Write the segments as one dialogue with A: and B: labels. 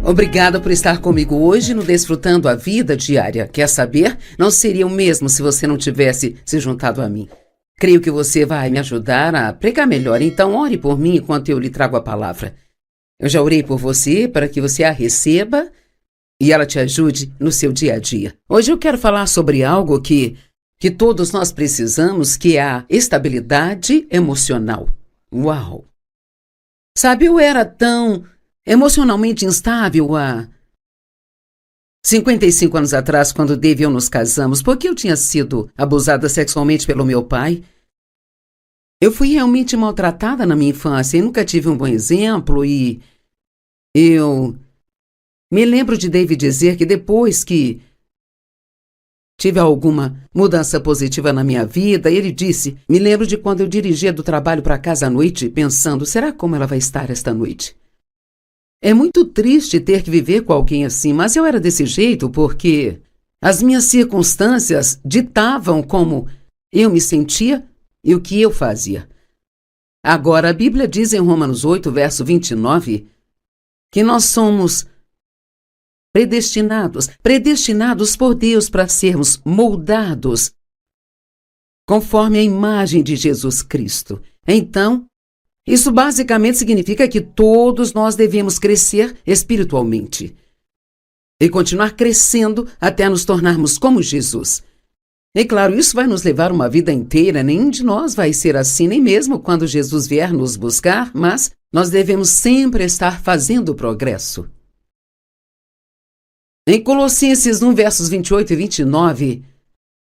A: Obrigada por estar comigo hoje no Desfrutando a Vida Diária. Quer saber? Não seria o mesmo se você não tivesse se juntado a mim. Creio que você vai me ajudar a pregar melhor, então ore por mim enquanto eu lhe trago a palavra. Eu já orei por você para que você a receba e ela te ajude no seu dia a dia. Hoje eu quero falar sobre algo que todos nós precisamos, que é a estabilidade emocional. Uau! Sabe, eu era tão emocionalmente instável há 55 anos atrás, quando Dave e eu nos casamos, porque eu tinha sido abusada sexualmente pelo meu pai. Eu fui realmente maltratada na minha infância e nunca tive um bom exemplo, e eu me lembro de Dave dizer que depois que tive alguma mudança positiva na minha vida, ele disse, me lembro de quando eu dirigia do trabalho para casa à noite, pensando, será como ela vai estar esta noite? É muito triste ter que viver com alguém assim, mas eu era desse jeito porque as minhas circunstâncias ditavam como eu me sentia e o que eu fazia. Agora, a Bíblia diz em Romanos 8, verso 29, que nós somos predestinados por Deus para sermos moldados conforme a imagem de Jesus Cristo. Então, isso basicamente significa que todos nós devemos crescer espiritualmente e continuar crescendo até nos tornarmos como Jesus. E claro, isso vai nos levar uma vida inteira, nenhum de nós vai ser assim, nem mesmo quando Jesus vier nos buscar, mas nós devemos sempre estar fazendo progresso. Em Colossenses 1, versos 28 e 29,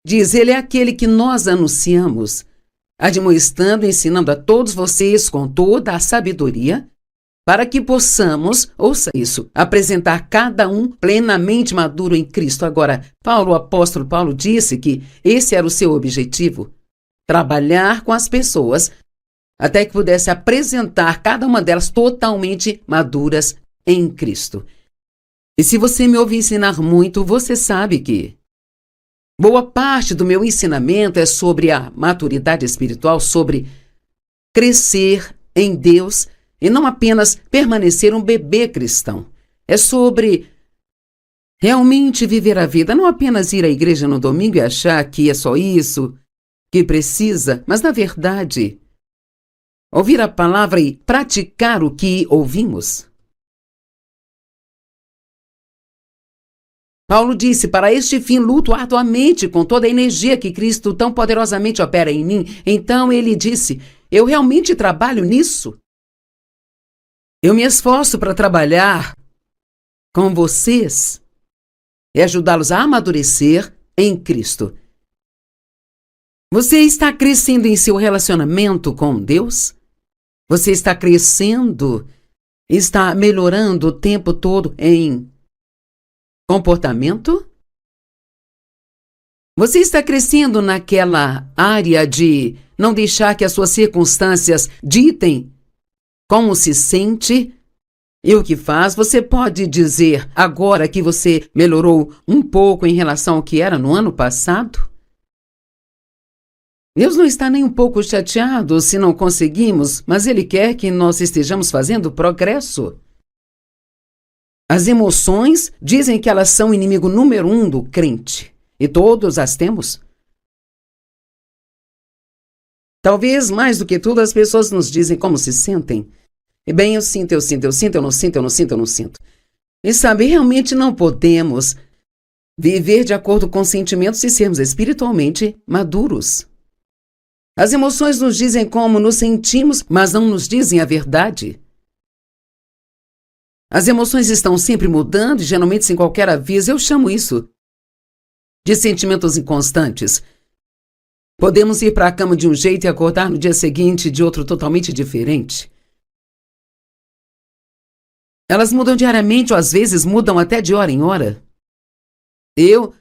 A: diz, ele é aquele que nós anunciamos, admoestando e ensinando a todos vocês com toda a sabedoria, para que possamos, ouça isso, apresentar cada um plenamente maduro em Cristo. Agora, o apóstolo Paulo disse que esse era o seu objetivo, trabalhar com as pessoas até que pudesse apresentar cada uma delas totalmente maduras em Cristo. E se você me ouve ensinar muito, você sabe que boa parte do meu ensinamento é sobre a maturidade espiritual, sobre crescer em Deus e não apenas permanecer um bebê cristão. É sobre realmente viver a vida, não apenas ir à igreja no domingo e achar que é só isso que precisa, mas na verdade, ouvir a palavra e praticar o que ouvimos. Paulo disse, para este fim luto arduamente com toda a energia que Cristo tão poderosamente opera em mim. Então ele disse, eu realmente trabalho nisso. Eu me esforço para trabalhar com vocês e ajudá-los a amadurecer em Cristo. Você está crescendo em seu relacionamento com Deus? Você está crescendo, está melhorando o tempo todo em comportamento? Você está crescendo naquela área de não deixar que as suas circunstâncias ditem como se sente e o que faz? Você pode dizer agora que você melhorou um pouco em relação ao que era no ano passado? Deus não está nem um pouco chateado se não conseguimos, mas Ele quer que nós estejamos fazendo progresso. As emoções dizem que elas são o inimigo número 1 do crente. E todos as temos. Talvez mais do que tudo as pessoas nos dizem como se sentem. E bem, eu sinto, eu não sinto. E sabe, realmente não podemos viver de acordo com sentimentos e sermos espiritualmente maduros. As emoções nos dizem como nos sentimos, mas não nos dizem a verdade. As emoções estão sempre mudando e geralmente sem qualquer aviso. Eu chamo isso de sentimentos inconstantes. Podemos ir para a cama de um jeito e acordar no dia seguinte de outro totalmente diferente. Elas mudam diariamente ou às vezes mudam até de hora em hora. Eu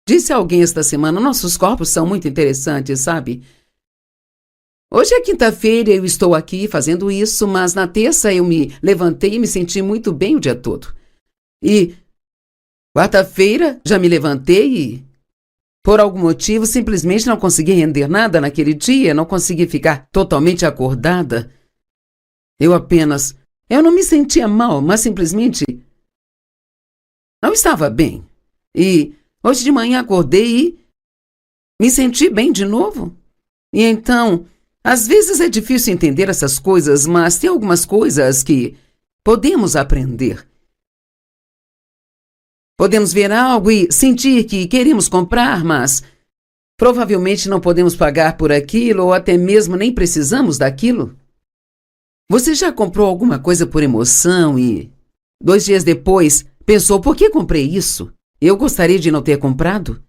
A: disse a alguém esta semana, nossos corpos são muito interessantes, sabe? Hoje é quinta-feira e eu estou aqui fazendo isso, mas na terça eu me levantei e me senti muito bem o dia todo. E quarta-feira já me levantei e, por algum motivo, simplesmente não consegui render nada naquele dia, não consegui ficar totalmente acordada. Eu não me sentia mal, mas simplesmente não estava bem. E hoje de manhã acordei e me senti bem de novo. E então, às vezes é difícil entender essas coisas, mas tem algumas coisas que podemos aprender. Podemos ver algo e sentir que queremos comprar, mas provavelmente não podemos pagar por aquilo ou até mesmo nem precisamos daquilo. Você já comprou alguma coisa por emoção e 2 dias depois pensou, por que comprei isso? Eu gostaria de não ter comprado?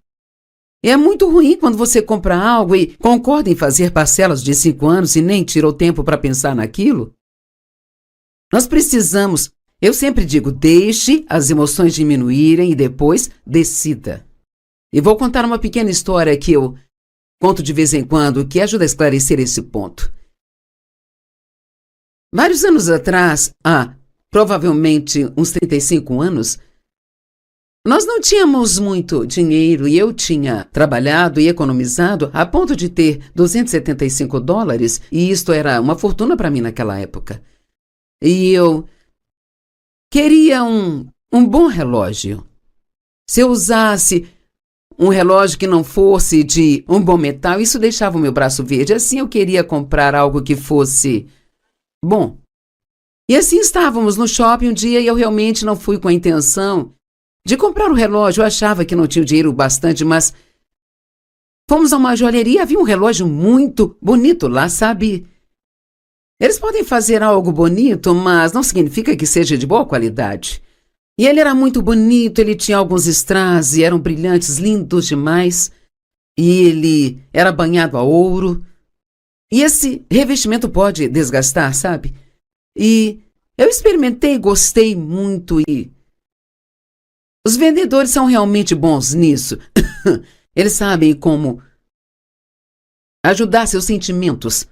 A: É muito ruim quando você compra algo e concorda em fazer parcelas de 5 anos e nem tirou tempo para pensar naquilo. Nós precisamos, eu sempre digo, deixe as emoções diminuírem e depois decida. E vou contar uma pequena história que eu conto de vez em quando que ajuda a esclarecer esse ponto. Vários anos atrás, provavelmente uns 35 anos, nós não tínhamos muito dinheiro e eu tinha trabalhado e economizado a ponto de ter $275 e isto era uma fortuna para mim naquela época. E eu queria um bom relógio. Se eu usasse um relógio que não fosse de um bom metal, isso deixava o meu braço verde. Assim eu queria comprar algo que fosse bom. E assim estávamos no shopping um dia e eu realmente não fui com a intenção de comprar o relógio. Eu achava que não tinha dinheiro bastante, mas fomos a uma joalheria e havia um relógio muito bonito lá, sabe? Eles podem fazer algo bonito, mas não significa que seja de boa qualidade. E ele era muito bonito, ele tinha alguns strass e eram brilhantes, lindos demais. E ele era banhado a ouro. E esse revestimento pode desgastar, sabe? E eu experimentei, gostei muito e os vendedores são realmente bons nisso. Eles sabem como ajudar seus sentimentos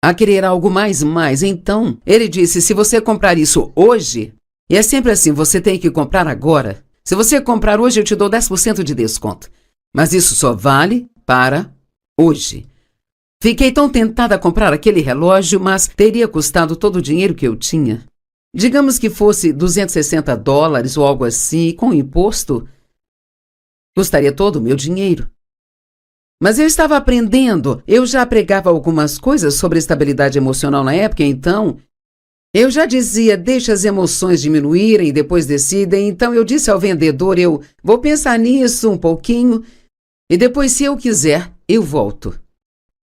A: a querer algo mais e mais. Então, ele disse, se você comprar isso hoje, e é sempre assim, você tem que comprar agora. Se você comprar hoje, eu te dou 10% de desconto. Mas isso só vale para hoje. Fiquei tão tentada a comprar aquele relógio, mas teria custado todo o dinheiro que eu tinha. Digamos que fosse $260 ou algo assim, com imposto, custaria todo o meu dinheiro. Mas eu estava aprendendo, eu já pregava algumas coisas sobre estabilidade emocional na época, então eu já dizia, deixe as emoções diminuírem e depois decidem. Então eu disse ao vendedor, eu vou pensar nisso um pouquinho e depois, se eu quiser, eu volto.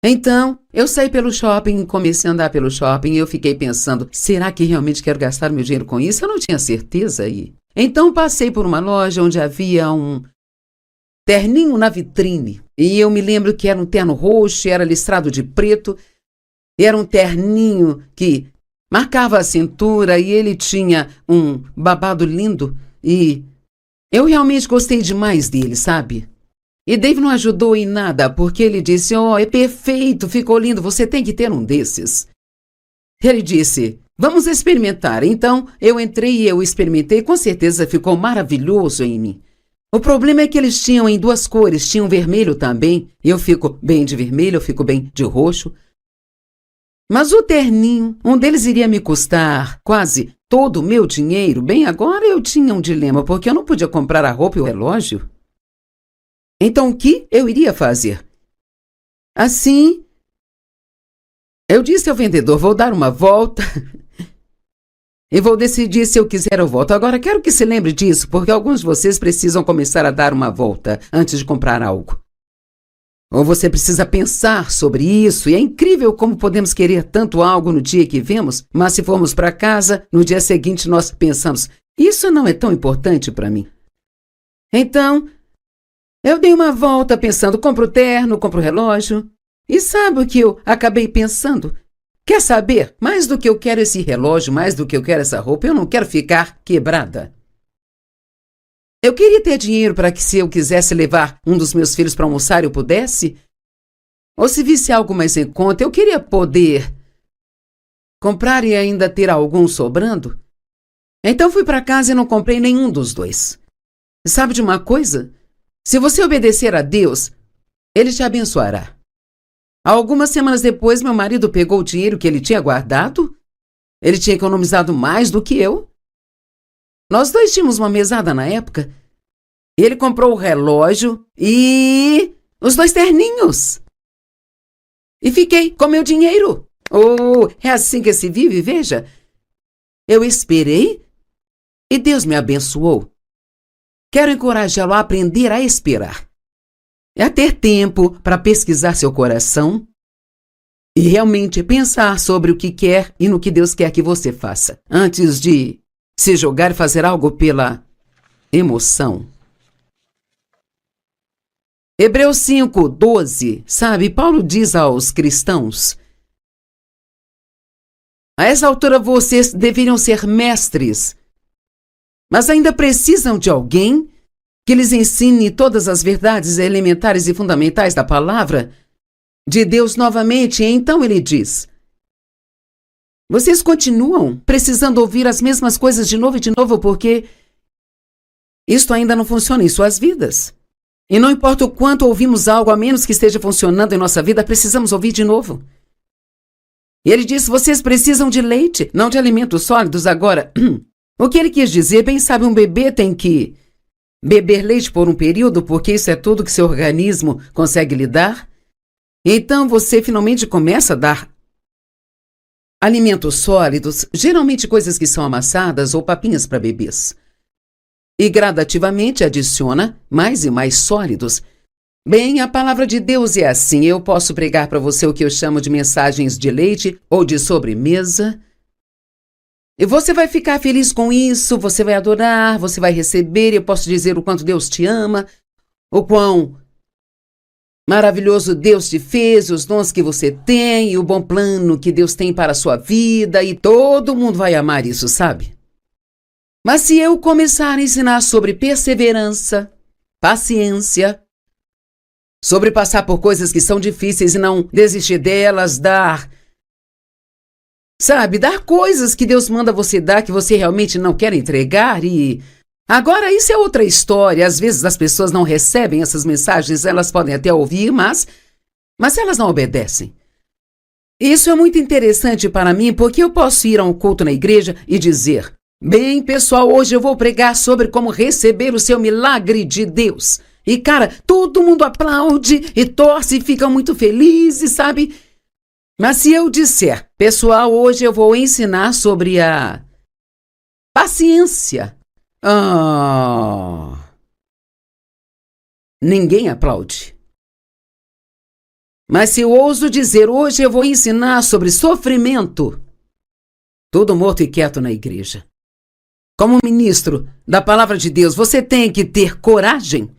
A: Então, eu saí pelo shopping, comecei a andar pelo shopping e eu fiquei pensando, será que realmente quero gastar meu dinheiro com isso? Eu não tinha certeza aí. Então passei por uma loja onde havia um terninho na vitrine. E eu me lembro que era um terno roxo, era listrado de preto. E era um terninho que marcava a cintura e ele tinha um babado lindo. E eu realmente gostei demais dele, sabe? E Dave não ajudou em nada, porque ele disse, é perfeito, ficou lindo, você tem que ter um desses. Ele disse, vamos experimentar. Então, eu entrei e eu experimentei, com certeza ficou maravilhoso em mim. O problema é que eles tinham em 2 cores, tinham vermelho também. Eu fico bem de vermelho, eu fico bem de roxo. Mas o terninho, um deles iria me custar quase todo o meu dinheiro. Bem, agora eu tinha um dilema, porque eu não podia comprar a roupa e o relógio. Então, o que eu iria fazer? Assim, eu disse ao vendedor, vou dar uma volta e vou decidir se eu quiser eu volto. Agora, quero que se lembre disso, porque alguns de vocês precisam começar a dar uma volta antes de comprar algo. Ou você precisa pensar sobre isso, e é incrível como podemos querer tanto algo no dia que vemos, mas se formos para casa, no dia seguinte nós pensamos, isso não é tão importante para mim. Então, eu dei uma volta pensando, compro o terno, compro o relógio. E sabe o que eu acabei pensando? Quer saber? Mais do que eu quero esse relógio, mais do que eu quero essa roupa, eu não quero ficar quebrada. Eu queria ter dinheiro para que, se eu quisesse levar um dos meus filhos para almoçar, eu pudesse. Ou se visse algo mais em conta, eu queria poder comprar e ainda ter algum sobrando. Então fui para casa e não comprei nenhum dos dois. Sabe de uma coisa? Se você obedecer a Deus, Ele te abençoará. Algumas semanas depois, meu marido pegou o dinheiro que ele tinha guardado. Ele tinha economizado mais do que eu. Nós dois tínhamos uma mesada na época. Ele comprou o relógio e os 2 terninhos. E fiquei com meu dinheiro. Oh, é assim que se vive, veja. Eu esperei e Deus me abençoou. Quero encorajá-lo a aprender a esperar. É a ter tempo para pesquisar seu coração e realmente pensar sobre o que quer e no que Deus quer que você faça, antes de se jogar e fazer algo pela emoção. Hebreus 5:12, sabe? Paulo diz aos cristãos: a essa altura vocês deveriam ser mestres, mas ainda precisam de alguém que lhes ensine todas as verdades elementares e fundamentais da palavra de Deus novamente. E então ele diz: vocês continuam precisando ouvir as mesmas coisas de novo e de novo, porque isto ainda não funciona em suas vidas. E não importa o quanto ouvimos algo, a menos que esteja funcionando em nossa vida, precisamos ouvir de novo. E ele diz: vocês precisam de leite, não de alimentos sólidos. Agora, o que ele quis dizer, bem sabe, um bebê tem que beber leite por um período, porque isso é tudo que seu organismo consegue lhe dar. Então você finalmente começa a dar alimentos sólidos, geralmente coisas que são amassadas ou papinhas para bebês. E gradativamente adiciona mais e mais sólidos. Bem, a palavra de Deus é assim. Eu posso pregar para você o que eu chamo de mensagens de leite ou de sobremesa. E você vai ficar feliz com isso, você vai adorar, você vai receber. Eu posso dizer o quanto Deus te ama, o quão maravilhoso Deus te fez, os dons que você tem e o bom plano que Deus tem para a sua vida. E todo mundo vai amar isso, sabe? Mas se eu começar a ensinar sobre perseverança, paciência, sobre passar por coisas que são difíceis e não desistir delas, dar coisas que Deus manda você dar que você realmente não quer entregar e... Agora, isso é outra história. Às vezes as pessoas não recebem essas mensagens, elas podem até ouvir, mas elas não obedecem. Isso é muito interessante para mim, porque eu posso ir a um culto na igreja e dizer: bem, pessoal, hoje eu vou pregar sobre como receber o seu milagre de Deus. E, cara, todo mundo aplaude e torce e fica muito felizes, sabe? Mas se eu disser: pessoal, hoje eu vou ensinar sobre a paciência. Ninguém aplaude. Mas se eu ouso dizer: hoje eu vou ensinar sobre sofrimento, todo morto e quieto na igreja. Como ministro da palavra de Deus, você tem que ter coragem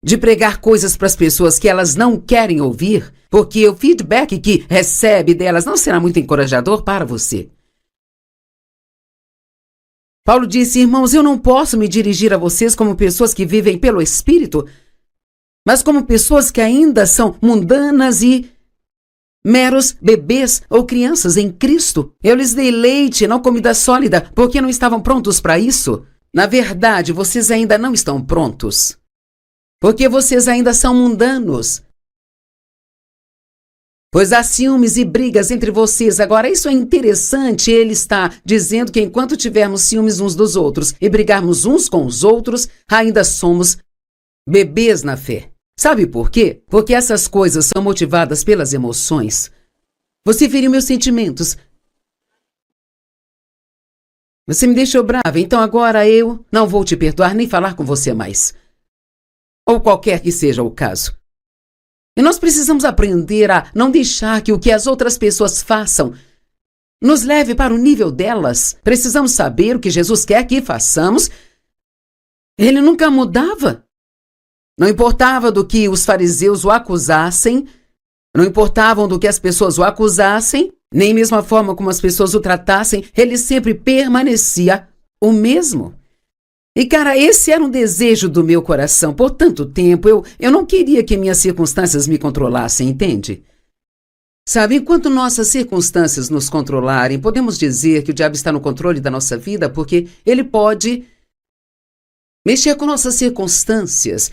A: de pregar coisas para as pessoas que elas não querem ouvir, porque o feedback que recebe delas não será muito encorajador para você. Paulo disse: irmãos, eu não posso me dirigir a vocês como pessoas que vivem pelo Espírito, mas como pessoas que ainda são mundanas e meros bebês ou crianças em Cristo. Eu lhes dei leite, não comida sólida, porque não estavam prontos para isso. Na verdade, vocês ainda não estão prontos, porque vocês ainda são mundanos. Pois há ciúmes e brigas entre vocês. Agora, isso é interessante. Ele está dizendo que enquanto tivermos ciúmes uns dos outros e brigarmos uns com os outros, ainda somos bebês na fé. Sabe por quê? Porque essas coisas são motivadas pelas emoções. Você feriu meus sentimentos. Você me deixou brava, então agora eu não vou te perdoar nem falar com você mais. Ou qualquer que seja o caso. E nós precisamos aprender a não deixar que o que as outras pessoas façam nos leve para o nível delas. Precisamos saber o que Jesus quer que façamos. Ele nunca mudava. Não importava do que os fariseus o acusassem, não importavam do que as pessoas o acusassem, nem mesmo a forma como as pessoas o tratassem, ele sempre permanecia o mesmo. E, cara, esse era um desejo do meu coração. Por tanto tempo, eu não queria que minhas circunstâncias me controlassem, entende? Sabe, enquanto nossas circunstâncias nos controlarem, podemos dizer que o diabo está no controle da nossa vida, porque ele pode mexer com nossas circunstâncias.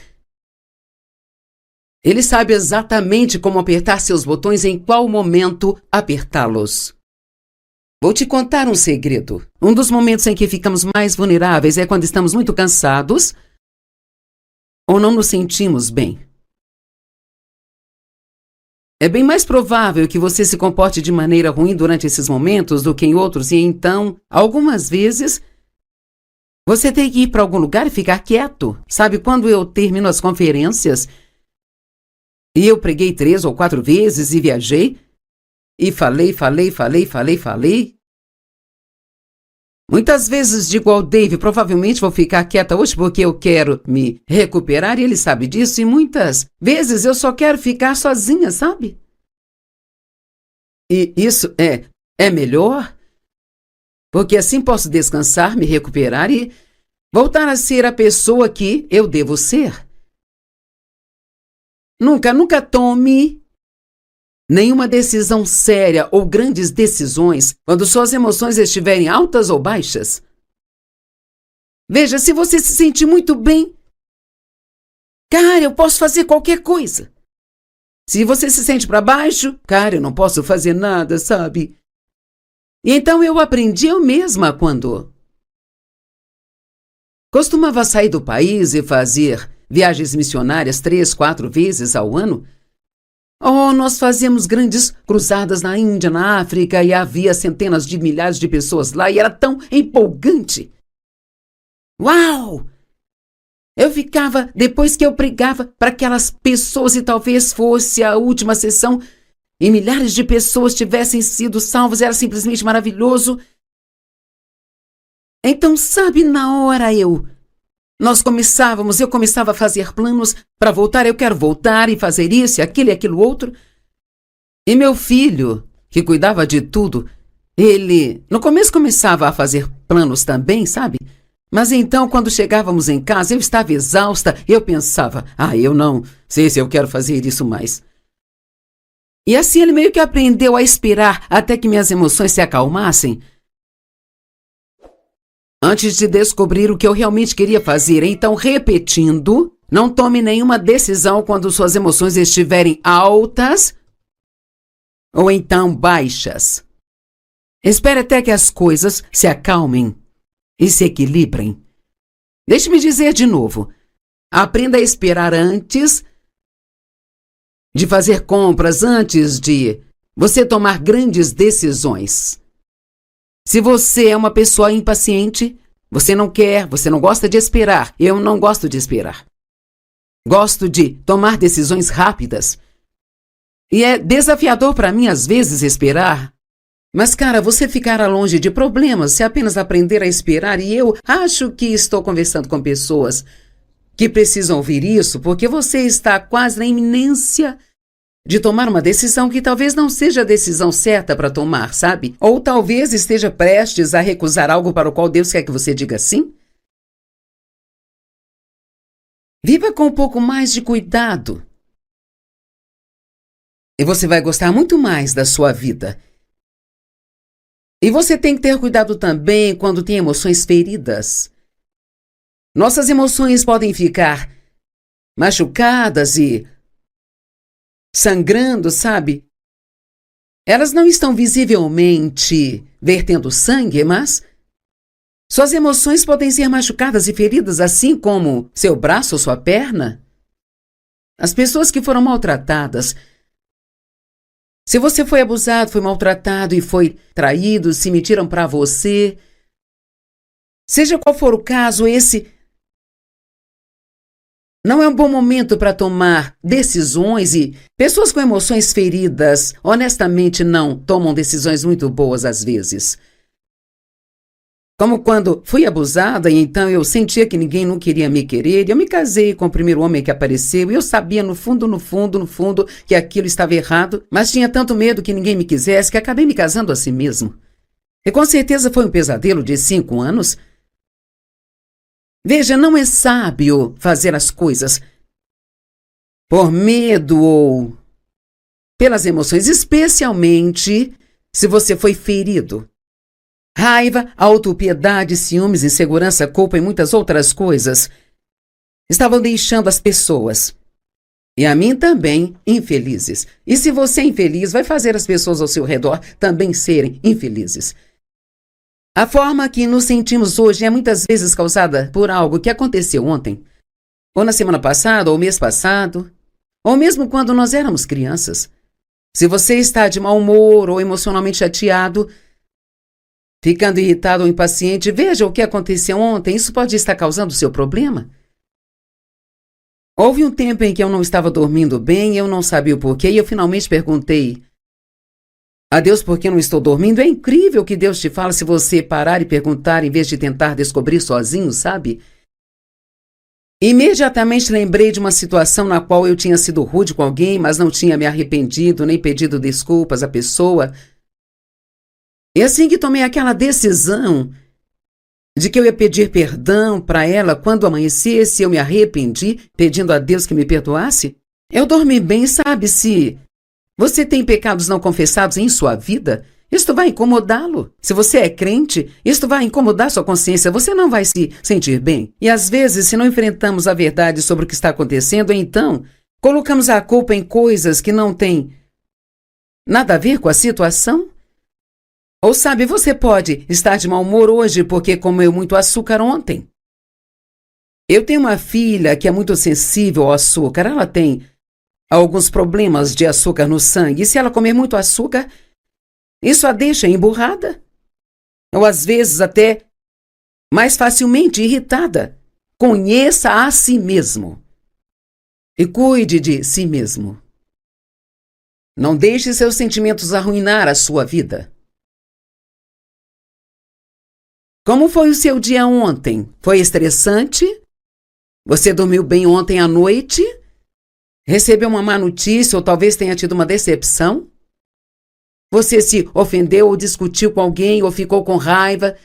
A: Ele sabe exatamente como apertar seus botões, em qual momento apertá-los. Vou te contar um segredo. Um dos momentos em que ficamos mais vulneráveis é quando estamos muito cansados ou não nos sentimos bem. É bem mais provável que você se comporte de maneira ruim durante esses momentos do que em outros, e então, algumas vezes, você tem que ir para algum lugar e ficar quieto. Sabe, quando eu termino as conferências, e eu preguei 3 ou 4 vezes e viajei, e falei. Muitas vezes digo ao Dave, provavelmente vou ficar quieta hoje porque eu quero me recuperar, e ele sabe disso, e muitas vezes eu só quero ficar sozinha, sabe? E isso é melhor, porque assim posso descansar, me recuperar e voltar a ser a pessoa que eu devo ser. Nunca tome nenhuma decisão séria ou grandes decisões quando suas emoções estiverem altas ou baixas. Veja, se você se sente muito bem, cara, eu posso fazer qualquer coisa. Se você se sente para baixo, cara, eu não posso fazer nada, sabe? E então eu aprendi eu mesma quando costumava sair do país e fazer viagens missionárias 3, 4 vezes ao ano. Oh, nós fazíamos grandes cruzadas na Índia, na África, e havia centenas de milhares de pessoas lá, e era tão empolgante. Uau! Eu ficava, depois que eu pregava para aquelas pessoas, e talvez fosse a última sessão, e milhares de pessoas tivessem sido salvas, era simplesmente maravilhoso. Então, sabe, na hora eu começava a fazer planos para voltar, eu quero voltar e fazer isso, aquilo e aquilo outro. E meu filho, que cuidava de tudo, ele no começo começava a fazer planos também, sabe? Mas então, quando chegávamos em casa, eu estava exausta, eu pensava, eu não sei se eu quero fazer isso mais. E assim ele meio que aprendeu a esperar até que minhas emoções se acalmassem, antes de descobrir o que eu realmente queria fazer. Então, repetindo, não tome nenhuma decisão quando suas emoções estiverem altas ou então baixas. Espere até que as coisas se acalmem e se equilibrem. Deixe-me dizer de novo. Aprenda a esperar antes de fazer compras, antes de você tomar grandes decisões. Se você é uma pessoa impaciente, você não gosta de esperar. Eu não gosto de esperar. Gosto de tomar decisões rápidas. E é desafiador para mim, às vezes, esperar. Mas, cara, você ficará longe de problemas se apenas aprender a esperar. E eu acho que estou conversando com pessoas que precisam ouvir isso, porque você está quase na iminência de tomar uma decisão que talvez não seja a decisão certa para tomar, sabe? Ou talvez esteja prestes a recusar algo para o qual Deus quer que você diga sim. Viva com um pouco mais de cuidado. E você vai gostar muito mais da sua vida. E você tem que ter cuidado também quando tem emoções feridas. Nossas emoções podem ficar machucadas e sangrando, sabe? Elas não estão visivelmente vertendo sangue, mas suas emoções podem ser machucadas e feridas, assim como seu braço ou sua perna. As pessoas que foram maltratadas, se você foi abusado, foi maltratado e foi traído, se mentiram para você, seja qual for o caso, esse não é um bom momento para tomar decisões, e pessoas com emoções feridas, honestamente, não tomam decisões muito boas às vezes. Como quando fui abusada e então eu sentia que ninguém não queria me querer, e eu me casei com o primeiro homem que apareceu, e eu sabia no fundo que aquilo estava errado, mas tinha tanto medo que ninguém me quisesse que acabei me casando assim mesmo. E com certeza foi um pesadelo de 5 anos. Veja, não é sábio fazer as coisas por medo ou pelas emoções, especialmente se você foi ferido. Raiva, autopiedade, ciúmes, insegurança, culpa e muitas outras coisas estavam deixando as pessoas, e a mim também, infelizes. E se você é infeliz, vai fazer as pessoas ao seu redor também serem infelizes. A forma que nos sentimos hoje é muitas vezes causada por algo que aconteceu ontem, ou na semana passada, ou mês passado, ou mesmo quando nós éramos crianças. Se você está de mau humor ou emocionalmente chateado, ficando irritado ou impaciente, veja o que aconteceu ontem. Isso pode estar causando seu problema. Houve um tempo em que eu não estava dormindo bem, eu não sabia o porquê, e eu finalmente perguntei a Deus por que eu não estou dormindo. É incrível que Deus te fala se você parar e perguntar em vez de tentar descobrir sozinho, sabe? Imediatamente lembrei de uma situação na qual eu tinha sido rude com alguém, mas não tinha me arrependido nem pedido desculpas à pessoa. E assim que tomei aquela decisão de que eu ia pedir perdão para ela quando amanhecesse, eu me arrependi, pedindo a Deus que me perdoasse, eu dormi bem. Sabe, se você tem pecados não confessados em sua vida, isto vai incomodá-lo. Se você é crente, isto vai incomodar sua consciência, você não vai se sentir bem. E às vezes, se não enfrentamos a verdade sobre o que está acontecendo, então colocamos a culpa em coisas que não têm nada a ver com a situação. Ou sabe, você pode estar de mau humor hoje porque comeu muito açúcar ontem. Eu tenho uma filha que é muito sensível ao açúcar. Ela tem alguns problemas de açúcar no sangue. E se ela comer muito açúcar, isso a deixa emburrada. Ou às vezes até mais facilmente irritada. Conheça a si mesmo. E cuide de si mesmo. Não deixe seus sentimentos arruinar a sua vida. Como foi o seu dia ontem? Foi estressante? Você dormiu bem ontem à noite? Recebeu uma má notícia ou talvez tenha tido uma decepção? Você se ofendeu ou discutiu com alguém ou ficou com raiva?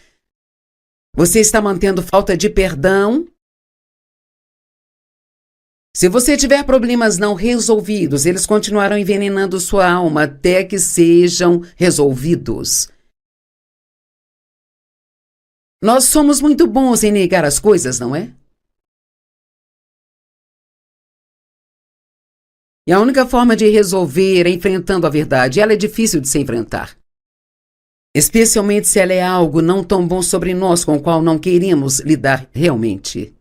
A: Você está mantendo falta de perdão? Se você tiver problemas não resolvidos, eles continuarão envenenando sua alma até que sejam resolvidos. Nós somos muito bons em negar as coisas, não é? E a única forma de resolver é enfrentando a verdade. Ela é difícil de se enfrentar. Especialmente se ela é algo não tão bom sobre nós com o qual não queremos lidar realmente.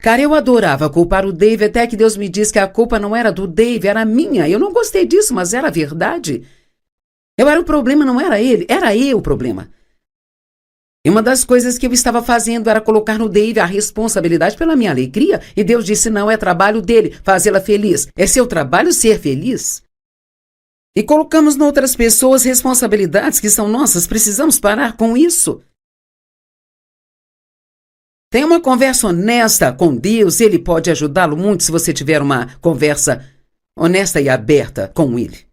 A: Cara, eu adorava culpar o Dave até que Deus me disse que a culpa não era do Dave, era minha. Eu não gostei disso, mas era a verdade. Eu era o problema, não era ele. Era eu o problema. E uma das coisas que eu estava fazendo era colocar no Dave a responsabilidade pela minha alegria. E Deus disse, não, é trabalho dele, fazê-la feliz. É seu trabalho ser feliz. E colocamos noutras pessoas responsabilidades que são nossas. Precisamos parar com isso. Tenha uma conversa honesta com Deus. Ele pode ajudá-lo muito se você tiver uma conversa honesta e aberta com ele.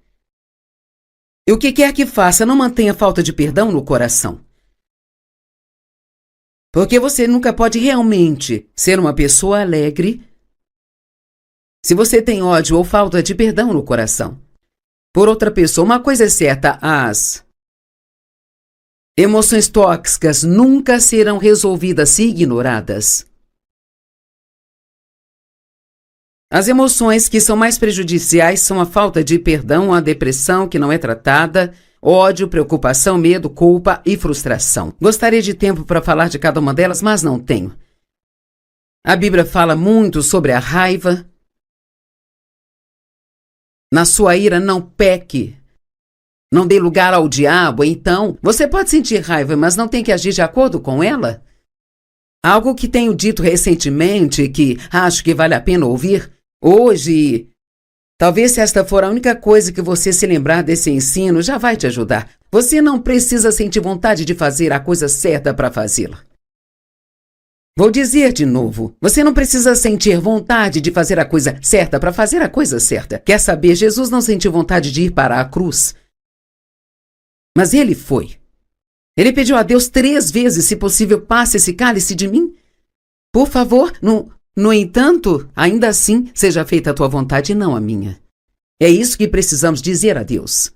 A: E o que quer que faça, não mantenha falta de perdão no coração. Porque você nunca pode realmente ser uma pessoa alegre se você tem ódio ou falta de perdão no coração por outra pessoa. Uma coisa é certa, as emoções tóxicas nunca serão resolvidas se ignoradas. As emoções que são mais prejudiciais são a falta de perdão, a depressão que não é tratada, ódio, preocupação, medo, culpa e frustração. Gostaria de tempo para falar de cada uma delas, mas não tenho. A Bíblia fala muito sobre a raiva. Na sua ira, não peque. Não dê lugar ao diabo. Então, você pode sentir raiva, mas não tem que agir de acordo com ela. Algo que tenho dito recentemente, que acho que vale a pena ouvir hoje. Talvez se esta for a única coisa que você se lembrar desse ensino, já vai te ajudar. Você não precisa sentir vontade de fazer a coisa certa para fazê-la. Vou dizer de novo, você não precisa sentir vontade de fazer a coisa certa para fazer a coisa certa. Quer saber, Jesus não sentiu vontade de ir para a cruz. Mas ele foi. Ele pediu a Deus 3 vezes, se possível, passe esse cálice de mim. Por favor, no entanto, ainda assim, seja feita a tua vontade e não a minha. É isso que precisamos dizer a Deus.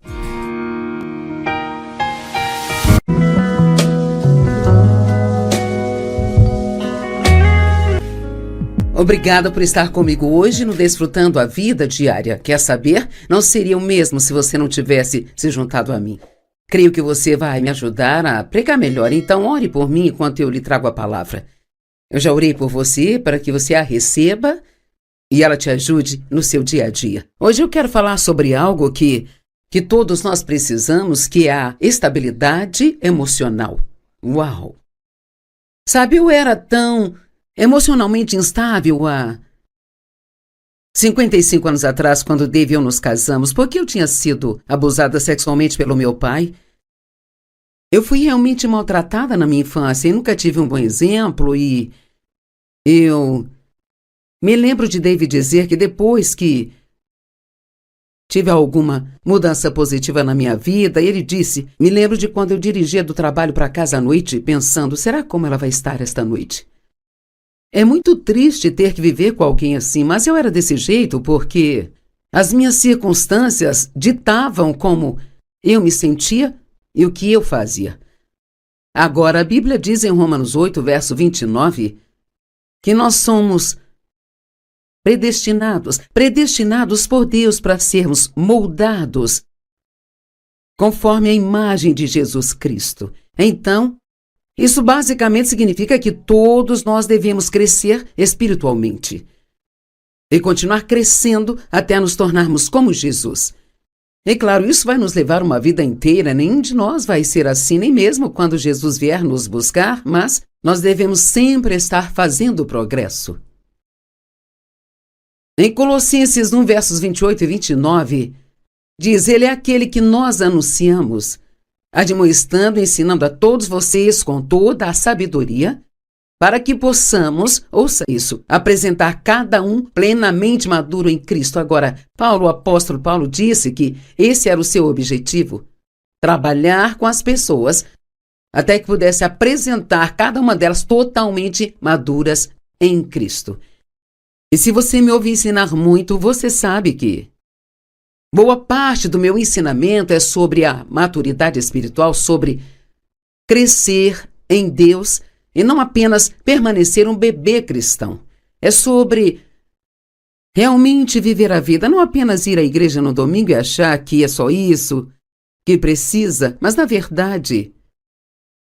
A: Obrigada por estar comigo hoje no Desfrutando a Vida Diária. Quer saber? Não seria o mesmo se você não tivesse se juntado a mim. Creio que você vai me ajudar a pregar melhor, então ore por mim enquanto eu lhe trago a palavra. Eu já orei por você para que você a receba e ela te ajude no seu dia a dia. Hoje eu quero falar sobre algo que todos nós precisamos, que é a estabilidade emocional. Uau! Sabe, eu era tão emocionalmente instável há 55 anos atrás, quando Dave e eu nos casamos, porque eu tinha sido abusada sexualmente pelo meu pai. Eu fui realmente maltratada na minha infância e nunca tive um bom exemplo e eu me lembro de Dave dizer que depois que tive alguma mudança positiva na minha vida, ele disse, me lembro de quando eu dirigia do trabalho para casa à noite, pensando, será como ela vai estar esta noite? É muito triste ter que viver com alguém assim, mas eu era desse jeito porque as minhas circunstâncias ditavam como eu me sentia e o que eu fazia. Agora, a Bíblia diz em Romanos 8, verso 29, que nós somos predestinados por Deus para sermos moldados conforme a imagem de Jesus Cristo. Então, isso basicamente significa que todos nós devemos crescer espiritualmente e continuar crescendo até nos tornarmos como Jesus. E claro, isso vai nos levar uma vida inteira, nenhum de nós vai ser assim, nem mesmo quando Jesus vier nos buscar, mas nós devemos sempre estar fazendo progresso. Em Colossenses 1, versos 28 e 29, diz, ele é aquele que nós anunciamos, admoestando e ensinando a todos vocês com toda a sabedoria, para que possamos, ouça isso, apresentar cada um plenamente maduro em Cristo. Agora, o apóstolo Paulo disse que esse era o seu objetivo, trabalhar com as pessoas até que pudesse apresentar cada uma delas totalmente maduras em Cristo. E se você me ouve ensinar muito, você sabe que boa parte do meu ensinamento é sobre a maturidade espiritual, sobre crescer em Deus e não apenas permanecer um bebê cristão. É sobre realmente viver a vida, não apenas ir à igreja no domingo e achar que é só isso que precisa, mas na verdade,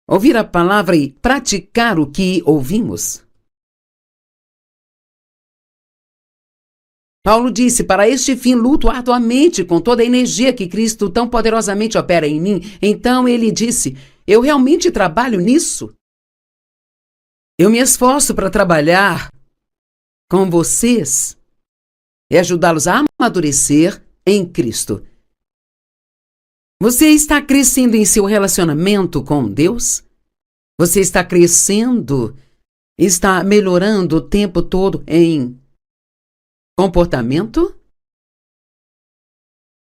A: ouvir a palavra e praticar o que ouvimos. Paulo disse, para este fim luto arduamente com toda a energia que Cristo tão poderosamente opera em mim. Então ele disse, eu realmente trabalho nisso. Eu me esforço para trabalhar com vocês e ajudá-los a amadurecer em Cristo. Você está crescendo em seu relacionamento com Deus? Você está crescendo, está melhorando o tempo todo em comportamento?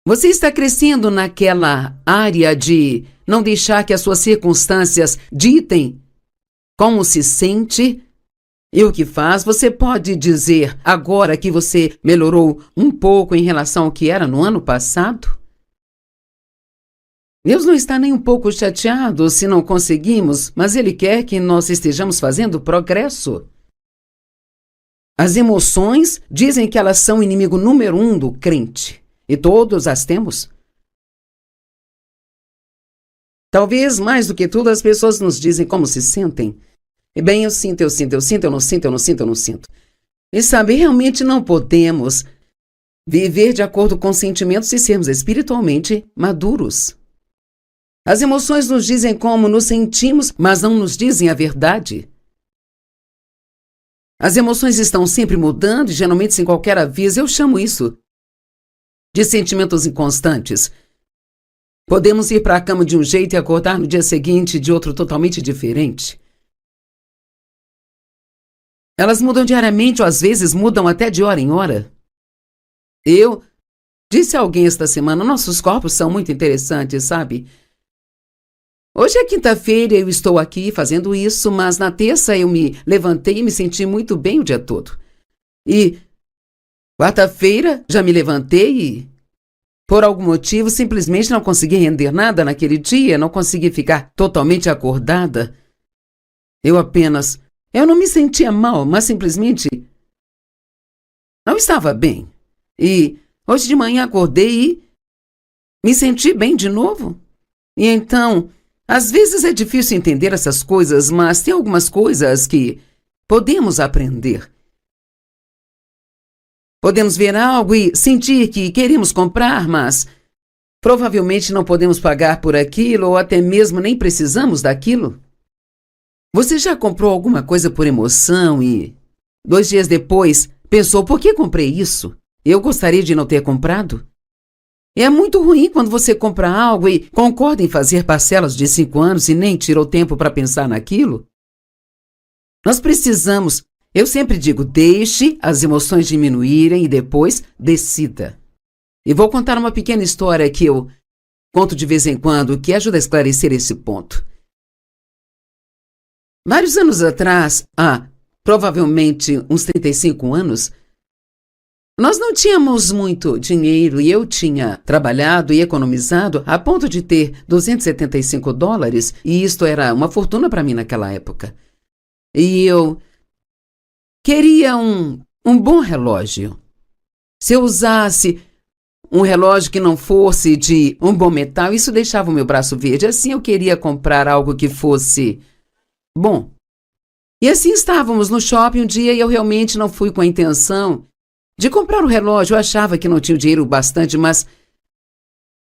A: Você está crescendo naquela área de não deixar que as suas circunstâncias ditem como se sente e o que faz? Você pode dizer agora que você melhorou um pouco em relação ao que era no ano passado? Deus não está nem um pouco chateado se não conseguimos, mas Ele quer que nós estejamos fazendo progresso. As emoções dizem que elas são o inimigo número 1 do crente. E todos as temos. Talvez, mais do que tudo, as pessoas nos dizem como se sentem. E bem, eu sinto, eu não sinto. E sabe, realmente não podemos viver de acordo com sentimentos e sermos espiritualmente maduros. As emoções nos dizem como nos sentimos, mas não nos dizem a verdade. As emoções estão sempre mudando e geralmente sem qualquer aviso. Eu chamo isso de sentimentos inconstantes. Podemos ir para a cama de um jeito e acordar no dia seguinte de outro totalmente diferente. Elas mudam diariamente ou às vezes mudam até de hora em hora. Eu disse a alguém esta semana, nossos corpos são muito interessantes, sabe? Hoje é quinta-feira e eu estou aqui fazendo isso, mas na terça eu me levantei e me senti muito bem o dia todo. E quarta-feira já me levantei e, por algum motivo, simplesmente não consegui render nada naquele dia, não consegui ficar totalmente acordada. Eu não me sentia mal, mas simplesmente não estava bem. E hoje de manhã acordei e me senti bem de novo. E então, às vezes é difícil entender essas coisas, mas tem algumas coisas que podemos aprender. Podemos ver algo e sentir que queremos comprar, mas provavelmente não podemos pagar por aquilo ou até mesmo nem precisamos daquilo. Você já comprou alguma coisa por emoção e 2 dias depois pensou, por que comprei isso? Eu gostaria de não ter comprado? É muito ruim quando você compra algo e concorda em fazer parcelas de 5 anos e nem tirou tempo para pensar naquilo. Nós precisamos, eu sempre digo, deixe as emoções diminuírem e depois decida. E vou contar uma pequena história que eu conto de vez em quando que ajuda a esclarecer esse ponto. Vários anos atrás, provavelmente uns 35 anos, nós não tínhamos muito dinheiro e eu tinha trabalhado e economizado a ponto de ter $275 e isto era uma fortuna para mim naquela época. E eu queria um bom relógio. Se eu usasse um relógio que não fosse de um bom metal, isso deixava o meu braço verde. Assim eu queria comprar algo que fosse bom. E assim estávamos no shopping um dia e eu realmente não fui com a intenção de comprar o relógio. Eu achava que não tinha dinheiro bastante, mas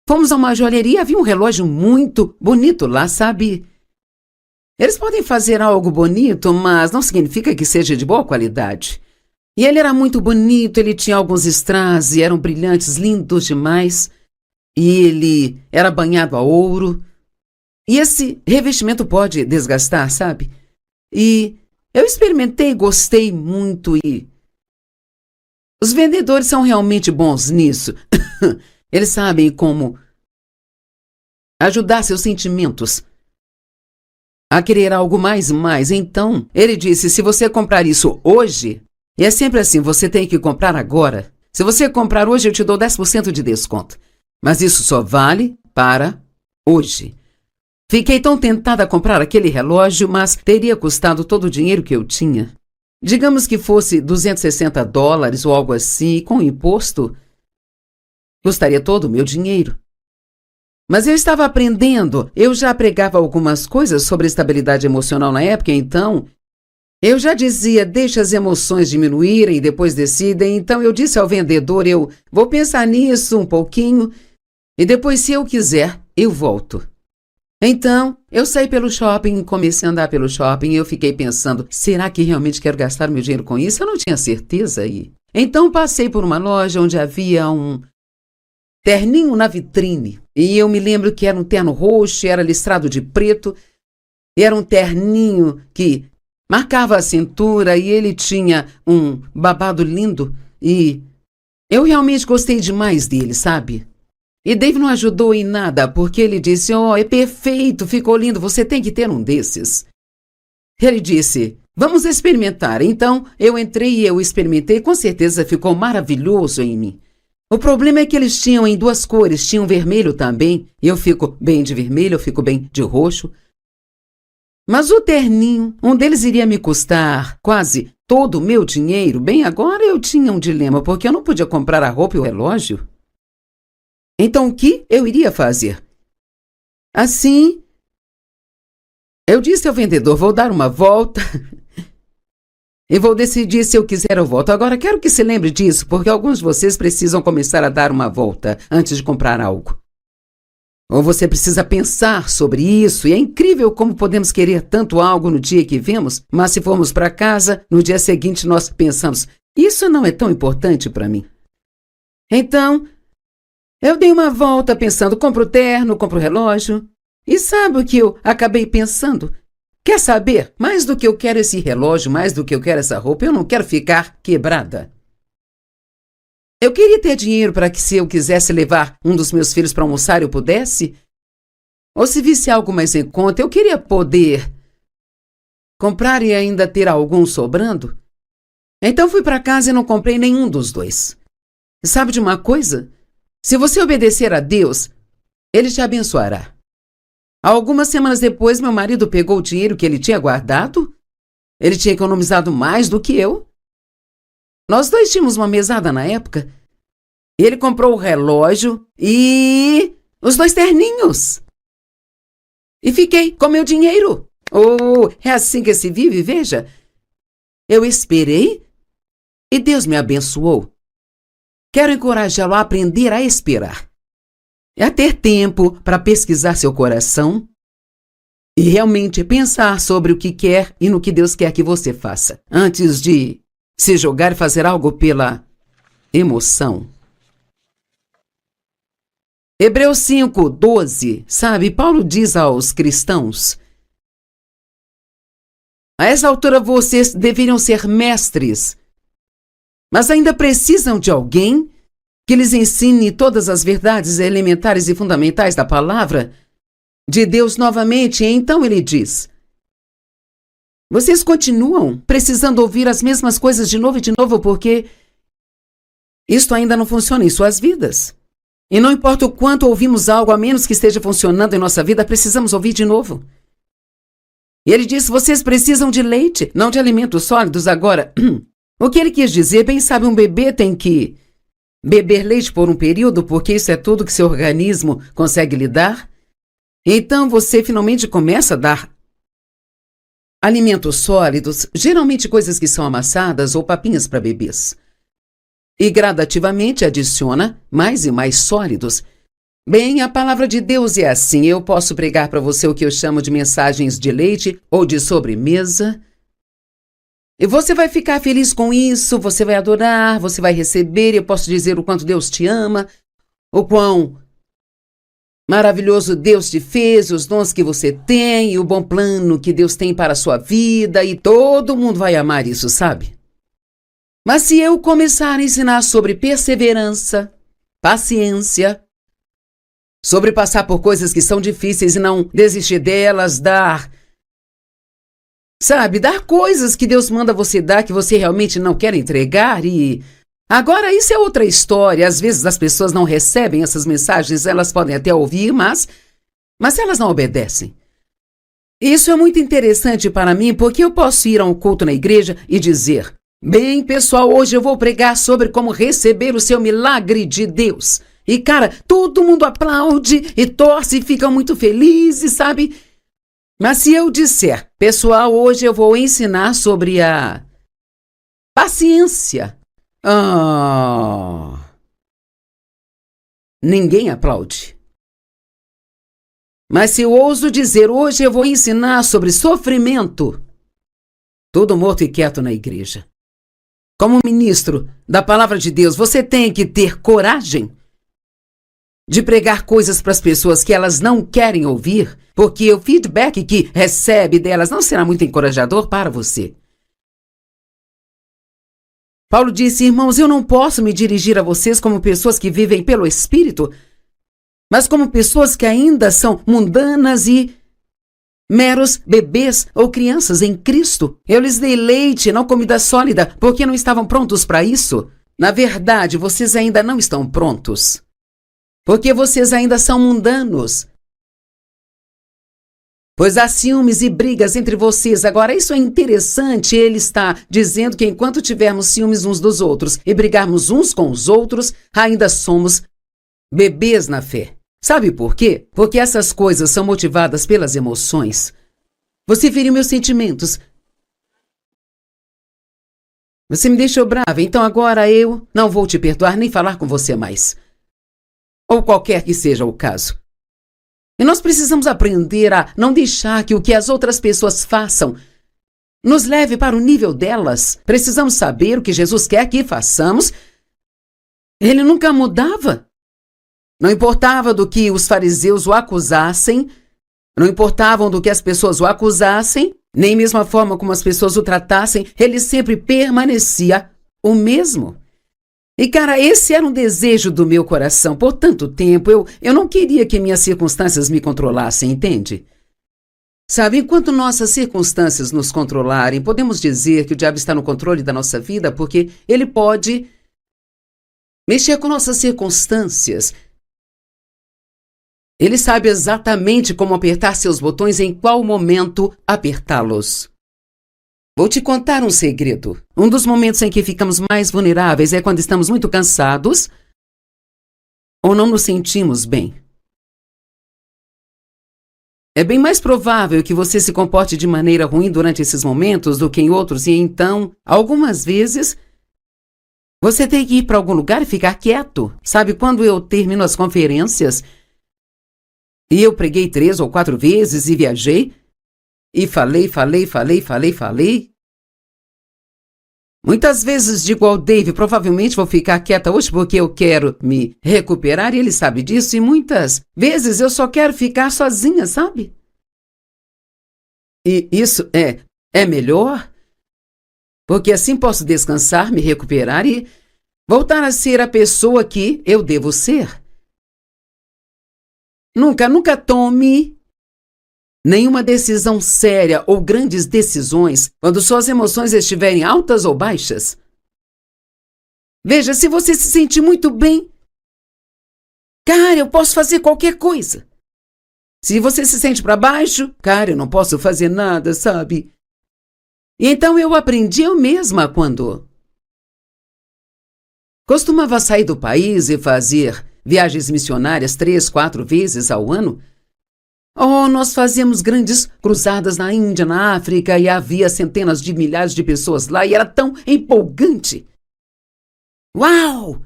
A: fomos a uma joalheria e havia um relógio muito bonito lá, sabe? Eles podem fazer algo bonito, mas não significa que seja de boa qualidade. E ele era muito bonito, ele tinha alguns strass e eram brilhantes, lindos demais. E ele era banhado a ouro. E esse revestimento pode desgastar, sabe? E eu experimentei, gostei muito e os vendedores são realmente bons nisso. Eles sabem como ajudar seus sentimentos a querer algo mais e mais. Então, ele disse, se você comprar isso hoje, e é sempre assim, você tem que comprar agora. Se você comprar hoje, eu te dou 10% de desconto. Mas isso só vale para hoje. Fiquei tão tentada a comprar aquele relógio, mas teria custado todo o dinheiro que eu tinha. Digamos que fosse $260 ou algo assim, com imposto, custaria todo o meu dinheiro. Mas eu estava aprendendo, eu já pregava algumas coisas sobre estabilidade emocional na época, então eu já dizia, deixa as emoções diminuírem e depois decidem. Então eu disse ao vendedor, eu vou pensar nisso um pouquinho e depois, se eu quiser, eu volto. Então, eu saí pelo shopping, comecei a andar pelo shopping e eu fiquei pensando, será que realmente quero gastar meu dinheiro com isso? Eu não tinha certeza aí. Então passei por uma loja onde havia um terninho na vitrine. E eu me lembro que era um terno roxo, era listrado de preto. E era um terninho que marcava a cintura e ele tinha um babado lindo. E eu realmente gostei demais dele, sabe? E Dave não ajudou em nada, porque ele disse, é perfeito, ficou lindo, você tem que ter um desses. Ele disse, vamos experimentar. Então, eu entrei e eu experimentei, com certeza ficou maravilhoso em mim. O problema é que eles tinham em 2 cores, tinham vermelho também. Eu fico bem de vermelho, eu fico bem de roxo. Mas o terninho, um deles iria me custar quase todo o meu dinheiro. Bem, agora eu tinha um dilema, porque eu não podia comprar a roupa e o relógio. Então, o que eu iria fazer? Assim, eu disse ao vendedor, vou dar uma volta e vou decidir se eu quiser eu volto. Agora, quero que se lembre disso, porque alguns de vocês precisam começar a dar uma volta antes de comprar algo. Ou você precisa pensar sobre isso, e é incrível como podemos querer tanto algo no dia que vemos, mas se formos para casa, no dia seguinte nós pensamos, isso não é tão importante para mim. Então, eu dei uma volta pensando, compro o terno, compro o relógio. E sabe o que eu acabei pensando? Quer saber? Mais do que eu quero esse relógio, mais do que eu quero essa roupa, eu não quero ficar quebrada. Eu queria ter dinheiro para que, se eu quisesse levar um dos meus filhos para almoçar, eu pudesse. Ou se visse algo mais em conta, eu queria poder comprar e ainda ter algum sobrando. Então fui para casa e não comprei nenhum dos dois. E sabe de uma coisa? Se você obedecer a Deus, Ele te abençoará. Algumas semanas depois, meu marido pegou o dinheiro que ele tinha guardado. Ele tinha economizado mais do que eu. Nós dois tínhamos uma mesada na época. Ele comprou o relógio e os 2 terninhos. E fiquei com meu dinheiro. Oh, é assim que se vive, veja. Eu esperei e Deus me abençoou. Quero encorajá-lo a aprender a esperar. A ter tempo para pesquisar seu coração e realmente pensar sobre o que quer e no que Deus quer que você faça, antes de se jogar e fazer algo pela emoção. Hebreus 5:12, sabe? Paulo diz aos cristãos: a essa altura vocês deveriam ser mestres, mas ainda precisam de alguém que lhes ensine todas as verdades elementares e fundamentais da palavra de Deus novamente. E então ele diz: vocês continuam precisando ouvir as mesmas coisas de novo e de novo, porque isto ainda não funciona em suas vidas. E não importa o quanto ouvimos algo, a menos que esteja funcionando em nossa vida, precisamos ouvir de novo. E ele diz: vocês precisam de leite, não de alimentos sólidos. Agora, o que ele quis dizer, bem sabe, um bebê tem que beber leite por um período, porque isso é tudo que seu organismo consegue lhe dar. Então você finalmente começa a dar alimentos sólidos, geralmente coisas que são amassadas ou papinhas para bebês. E gradativamente adiciona mais e mais sólidos. Bem, a palavra de Deus é assim. Eu posso pregar para você o que eu chamo de mensagens de leite ou de sobremesa. E você vai ficar feliz com isso, você vai adorar, você vai receber. Eu posso dizer o quanto Deus te ama, o quão maravilhoso Deus te fez, os dons que você tem e o bom plano que Deus tem para a sua vida. E todo mundo vai amar isso, sabe? Mas se eu começar a ensinar sobre perseverança, paciência, sobre passar por coisas que são difíceis e não desistir delas, dar coisas que Deus manda você dar que você realmente não quer entregar e... Agora, isso é outra história. Às vezes as pessoas não recebem essas mensagens, elas podem até ouvir, mas elas não obedecem. Isso é muito interessante para mim, porque eu posso ir a um culto na igreja e dizer: bem, pessoal, hoje eu vou pregar sobre como receber o seu milagre de Deus. E, cara, todo mundo aplaude e torce e fica muito felizes, sabe? Mas se eu disser: pessoal, hoje eu vou ensinar sobre a paciência. Ninguém aplaude. Mas se eu ouso dizer: hoje eu vou ensinar sobre sofrimento, todo morto e quieto na igreja. Como ministro da palavra de Deus, você tem que ter coragem de pregar coisas para as pessoas que elas não querem ouvir, porque o feedback que recebe delas não será muito encorajador para você. Paulo disse: irmãos, eu não posso me dirigir a vocês como pessoas que vivem pelo Espírito, mas como pessoas que ainda são mundanas e meros bebês ou crianças em Cristo. Eu lhes dei leite, não comida sólida, porque não estavam prontos para isso. Na verdade, vocês ainda não estão prontos, porque vocês ainda são mundanos. Pois há ciúmes e brigas entre vocês. Agora, isso é interessante. Ele está dizendo que enquanto tivermos ciúmes uns dos outros e brigarmos uns com os outros, ainda somos bebês na fé. Sabe por quê? Porque essas coisas são motivadas pelas emoções. Você feriu meus sentimentos. Você me deixou brava, então agora eu não vou te perdoar nem falar com você mais. Ou qualquer que seja o caso. E nós precisamos aprender a não deixar que o que as outras pessoas façam nos leve para o nível delas. Precisamos saber o que Jesus quer que façamos. Ele nunca mudava. Não importava do que os fariseus o acusassem, não importavam do que as pessoas o acusassem, nem mesmo a forma como as pessoas o tratassem, ele sempre permanecia o mesmo. E, cara, esse era um desejo do meu coração. Por tanto tempo, eu não queria que minhas circunstâncias me controlassem, entende? Sabe, enquanto nossas circunstâncias nos controlarem, podemos dizer que o diabo está no controle da nossa vida, porque ele pode mexer com nossas circunstâncias. Ele sabe exatamente como apertar seus botões, em qual momento apertá-los. Vou te contar um segredo. Um dos momentos em que ficamos mais vulneráveis é quando estamos muito cansados ou não nos sentimos bem. É bem mais provável que você se comporte de maneira ruim durante esses momentos do que em outros, e então, algumas vezes, você tem que ir para algum lugar e ficar quieto. Sabe, quando eu termino as conferências, e eu preguei 3 ou 4 vezes e viajei, e falei. Muitas vezes digo ao Dave, provavelmente vou ficar quieta hoje porque eu quero me recuperar, e ele sabe disso, e muitas vezes eu só quero ficar sozinha, sabe? E isso é melhor, porque assim posso descansar, me recuperar e voltar a ser a pessoa que eu devo ser. Nunca tome nenhuma decisão séria ou grandes decisões quando suas emoções estiverem altas ou baixas. Veja, se você se sentir muito bem, cara, eu posso fazer qualquer coisa. Se você se sente para baixo, cara, eu não posso fazer nada, sabe? E então eu aprendi eu mesma quando costumava sair do país e fazer viagens missionárias 3, 4 vezes ao ano. Oh, nós fazíamos grandes cruzadas na Índia, na África, e havia centenas de milhares de pessoas lá, e era tão empolgante. Uau!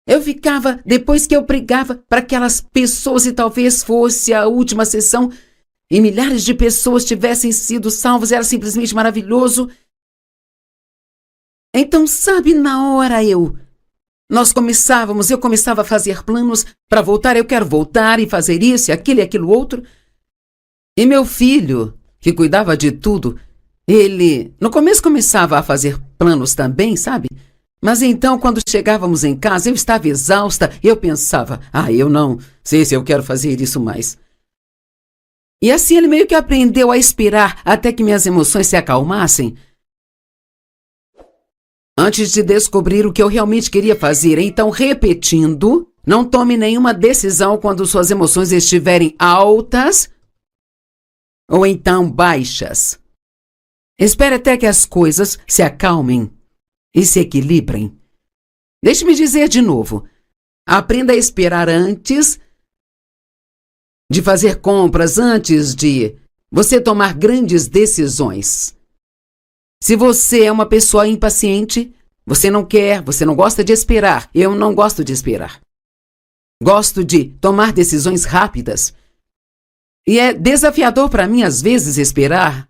A: Eu ficava, depois que eu pregava para aquelas pessoas, e talvez fosse a última sessão, e milhares de pessoas tivessem sido salvas, era simplesmente maravilhoso. Então, sabe, na hora eu começava a fazer planos para voltar, eu quero voltar e fazer isso, aquilo e aquilo outro. E meu filho, que cuidava de tudo, ele, no começo começava a fazer planos também, sabe? Mas então, quando chegávamos em casa, eu estava exausta e eu pensava, eu não sei se eu quero fazer isso mais. E assim ele meio que aprendeu a esperar até que minhas emoções se acalmassem, antes de descobrir o que eu realmente queria fazer. Então, repetindo, não tome nenhuma decisão quando suas emoções estiverem altas ou então baixas. Espere até que as coisas se acalmem e se equilibrem. Deixe-me dizer de novo. Aprenda a esperar antes de fazer compras, antes de você tomar grandes decisões. Se você é uma pessoa impaciente, você não gosta de esperar. Eu não gosto de esperar. Gosto de tomar decisões rápidas. E é desafiador para mim, às vezes, esperar.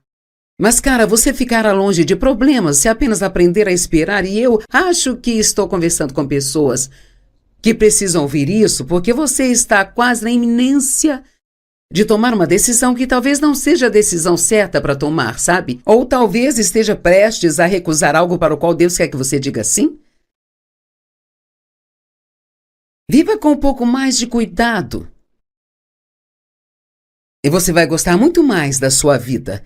A: Mas, cara, você ficará longe de problemas se apenas aprender a esperar. E eu acho que estou conversando com pessoas que precisam ouvir isso, porque você está quase na iminência de tomar uma decisão que talvez não seja a decisão certa para tomar, sabe? Ou talvez esteja prestes a recusar algo para o qual Deus quer que você diga sim. Viva com um pouco mais de cuidado. E você vai gostar muito mais da sua vida.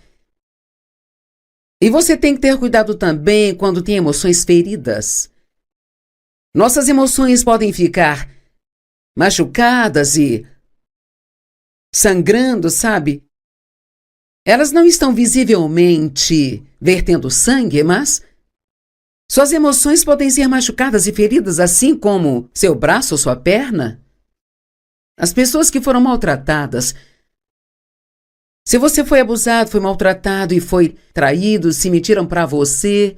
A: E você tem que ter cuidado também quando tem emoções feridas. Nossas emoções podem ficar machucadas e sangrando, sabe? Elas não estão visivelmente vertendo sangue, mas suas emoções podem ser machucadas e feridas, assim como seu braço ou sua perna. As pessoas que foram maltratadas. Se você foi abusado, foi maltratado e foi traído, se mentiram para você.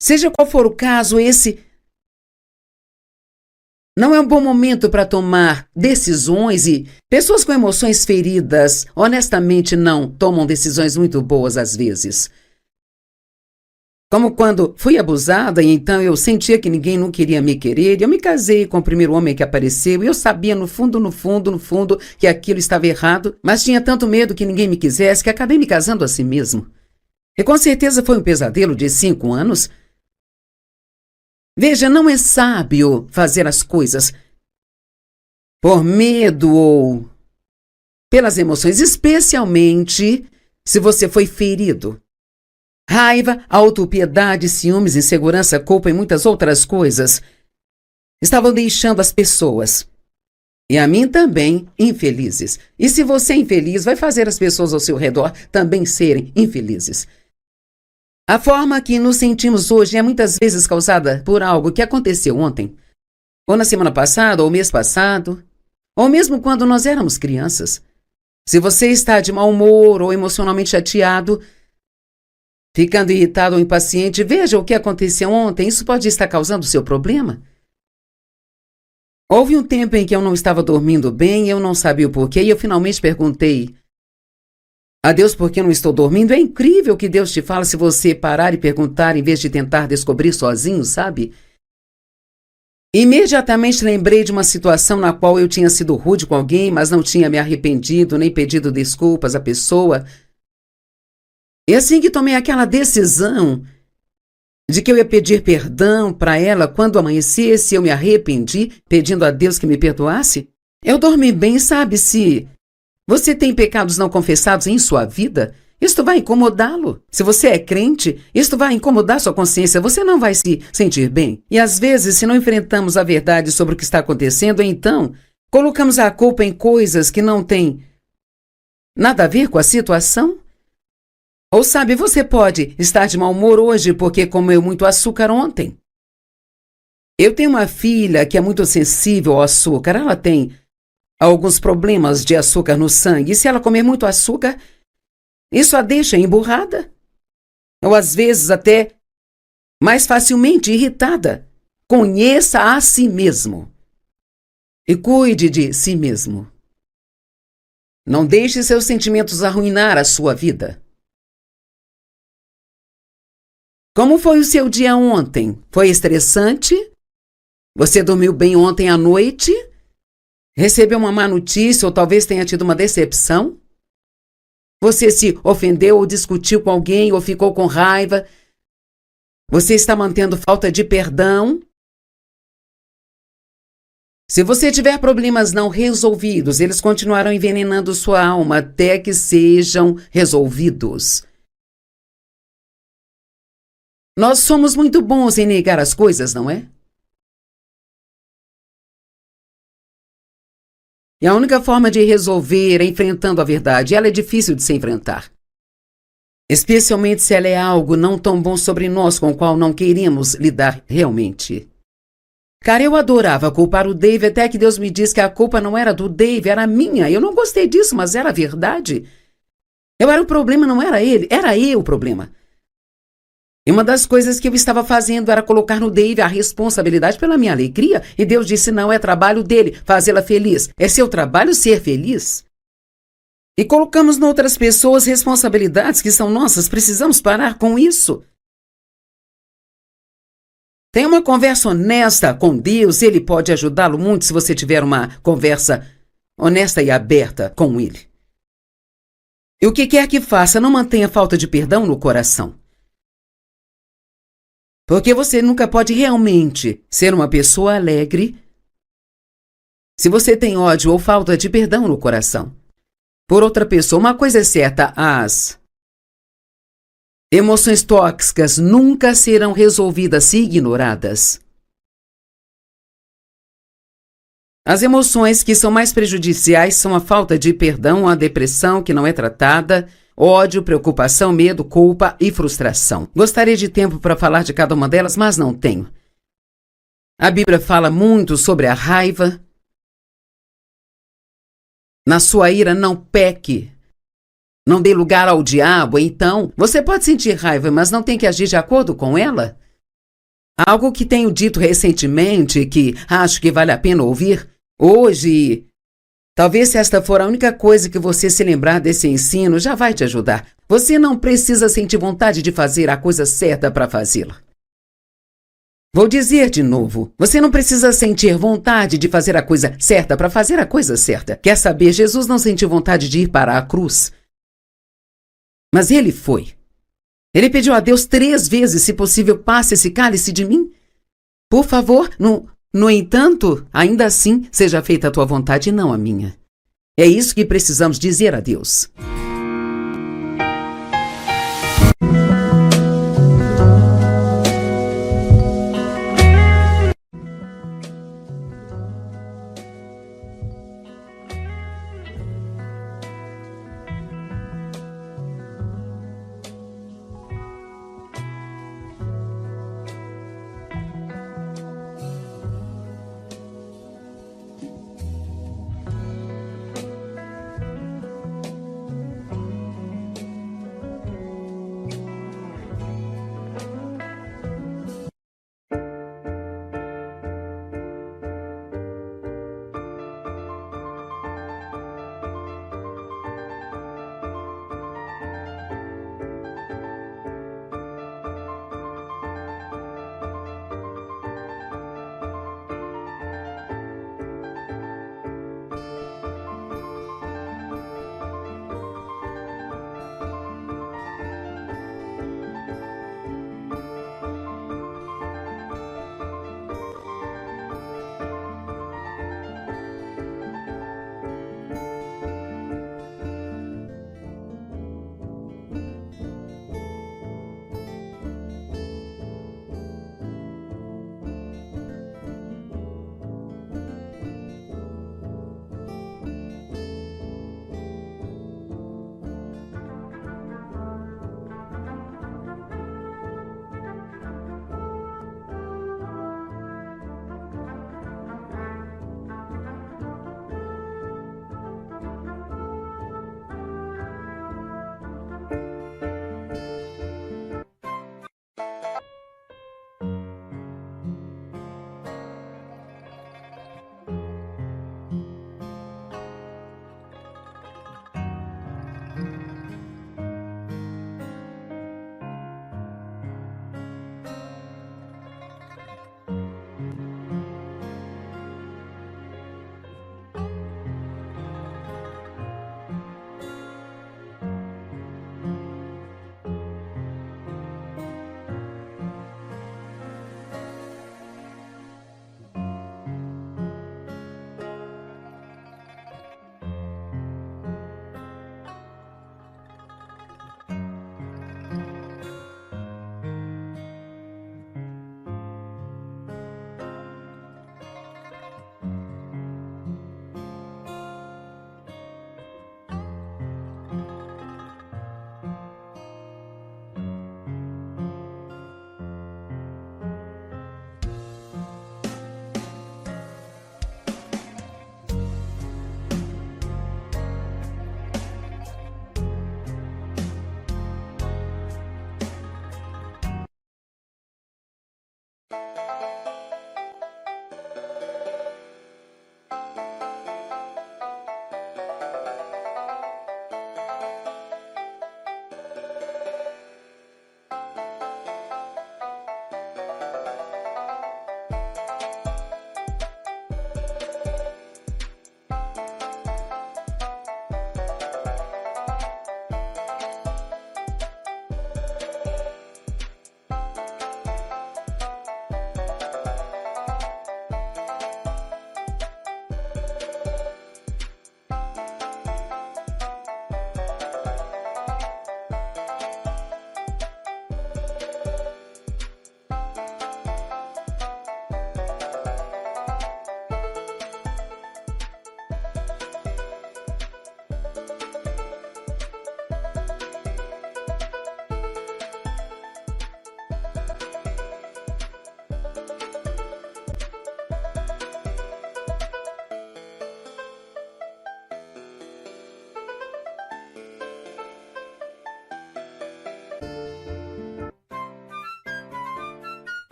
A: Seja qual for o caso, esse não é um bom momento para tomar decisões, e pessoas com emoções feridas, honestamente, não tomam decisões muito boas às vezes. Como quando fui abusada e então eu sentia que ninguém não queria me querer, e eu me casei com o primeiro homem que apareceu e eu sabia no fundo que aquilo estava errado, mas tinha tanto medo que ninguém me quisesse que acabei me casando a si mesmo. E com certeza foi um pesadelo de 5 anos. Veja, não é sábio fazer as coisas por medo ou pelas emoções, especialmente se você foi ferido. Raiva, autopiedade, ciúmes, insegurança, culpa e muitas outras coisas estavam deixando as pessoas, e a mim também, infelizes. E se você é infeliz, vai fazer as pessoas ao seu redor também serem infelizes. A forma que nos sentimos hoje é muitas vezes causada por algo que aconteceu ontem, ou na semana passada, ou mês passado, ou mesmo quando nós éramos crianças. Se você está de mau humor ou emocionalmente chateado, ficando irritado ou impaciente, veja o que aconteceu ontem. Isso pode estar causando seu problema. Houve um tempo em que eu não estava dormindo bem, eu não sabia o porquê, e eu finalmente perguntei a Deus por que eu não estou dormindo. É incrível o que Deus te fala se você parar e perguntar em vez de tentar descobrir sozinho, sabe? Imediatamente lembrei de uma situação na qual eu tinha sido rude com alguém, mas não tinha me arrependido nem pedido desculpas à pessoa. E assim que tomei aquela decisão de que eu ia pedir perdão para ela quando amanhecesse, eu me arrependi, pedindo a Deus que me perdoasse. Eu dormi bem, sabe? Se você tem pecados não confessados em sua vida, isto vai incomodá-lo. Se você é crente, isto vai incomodar sua consciência. Você não vai se sentir bem. E às vezes, se não enfrentamos a verdade sobre o que está acontecendo, então colocamos a culpa em coisas que não têm nada a ver com a situação. Ou sabe, você pode estar de mau humor hoje porque comeu muito açúcar ontem. Eu tenho uma filha que é muito sensível ao açúcar. Ela tem alguns problemas de açúcar no sangue. E se ela comer muito açúcar, isso a deixa emburrada. Ou às vezes até mais facilmente irritada. Conheça a si mesmo. E cuide de si mesmo. Não deixe seus sentimentos arruinar a sua vida. Como foi o seu dia ontem? Foi estressante? Você dormiu bem ontem à noite? Recebeu uma má notícia ou talvez tenha tido uma decepção? Você se ofendeu ou discutiu com alguém ou ficou com raiva? Você está mantendo falta de perdão? Se você tiver problemas não resolvidos, eles continuarão envenenando sua alma até que sejam resolvidos. Nós somos muito bons em negar as coisas, não é? E a única forma de resolver é enfrentando a verdade. Ela é difícil de se enfrentar. Especialmente se ela é algo não tão bom sobre nós com o qual não queremos lidar realmente. Cara, eu adorava culpar o Dave até que Deus me disse que a culpa não era do Dave, era minha. Eu não gostei disso, mas era a verdade. Eu era o problema, não era ele. Era eu o problema. E uma das coisas que eu estava fazendo era colocar no Dave a responsabilidade pela minha alegria. E Deus disse, não, é trabalho dele, fazê-la feliz. É seu trabalho ser feliz. E colocamos noutras pessoas responsabilidades que são nossas. Precisamos parar com isso. Tenha uma conversa honesta com Deus. Ele pode ajudá-lo muito se você tiver uma conversa honesta e aberta com ele. E o que quer que faça, não mantenha falta de perdão no coração. Porque você nunca pode realmente ser uma pessoa alegre se você tem ódio ou falta de perdão no coração. Por outra pessoa, uma coisa é certa, as emoções tóxicas nunca serão resolvidas se ignoradas. As emoções que são mais prejudiciais são a falta de perdão, a depressão que não é tratada, ódio, preocupação, medo, culpa e frustração. Gostaria de tempo para falar de cada uma delas, mas não tenho. A Bíblia fala muito sobre a raiva. Na sua ira, não peque. Não dê lugar ao diabo. Então, você pode sentir raiva, mas não tem que agir de acordo com ela? Algo que tenho dito recentemente, que acho que vale a pena ouvir hoje. Talvez se esta for a única coisa que você se lembrar desse ensino, já vai te ajudar. Você não precisa sentir vontade de fazer a coisa certa para fazê-la. Vou dizer de novo, você não precisa sentir vontade de fazer a coisa certa para fazer a coisa certa. Quer saber, Jesus não sentiu vontade de ir para a cruz. Mas ele foi. Ele pediu a Deus 3 vezes, se possível, passe esse cálice de mim. Por favor, no entanto, ainda assim, seja feita a tua vontade e não a minha. É isso que precisamos dizer a Deus.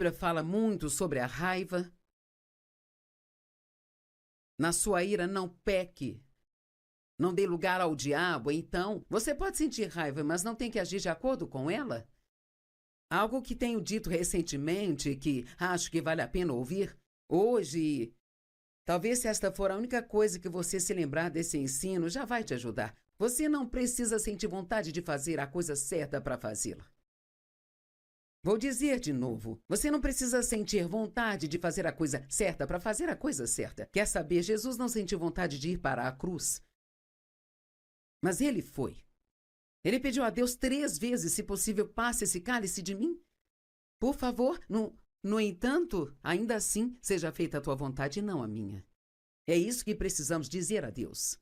A: A Bíblia fala muito sobre a raiva. Na sua ira não peque, não dê lugar ao diabo. Então, você pode sentir raiva, mas não tem que agir de acordo com ela? Algo que tenho dito recentemente, que acho que vale a pena ouvir hoje. Talvez se esta for a única coisa que você se lembrar desse ensino, já vai te ajudar. Você não precisa sentir vontade de fazer a coisa certa para fazê-la. Vou dizer de novo, você não precisa sentir vontade de fazer a coisa certa para fazer a coisa certa. Quer saber, Jesus não sentiu vontade de ir para a cruz. Mas ele foi. Ele pediu a Deus 3 vezes, se possível, passe esse cálice de mim. Por favor, no entanto, ainda assim, seja feita a tua vontade e não a minha. É isso que precisamos dizer a Deus.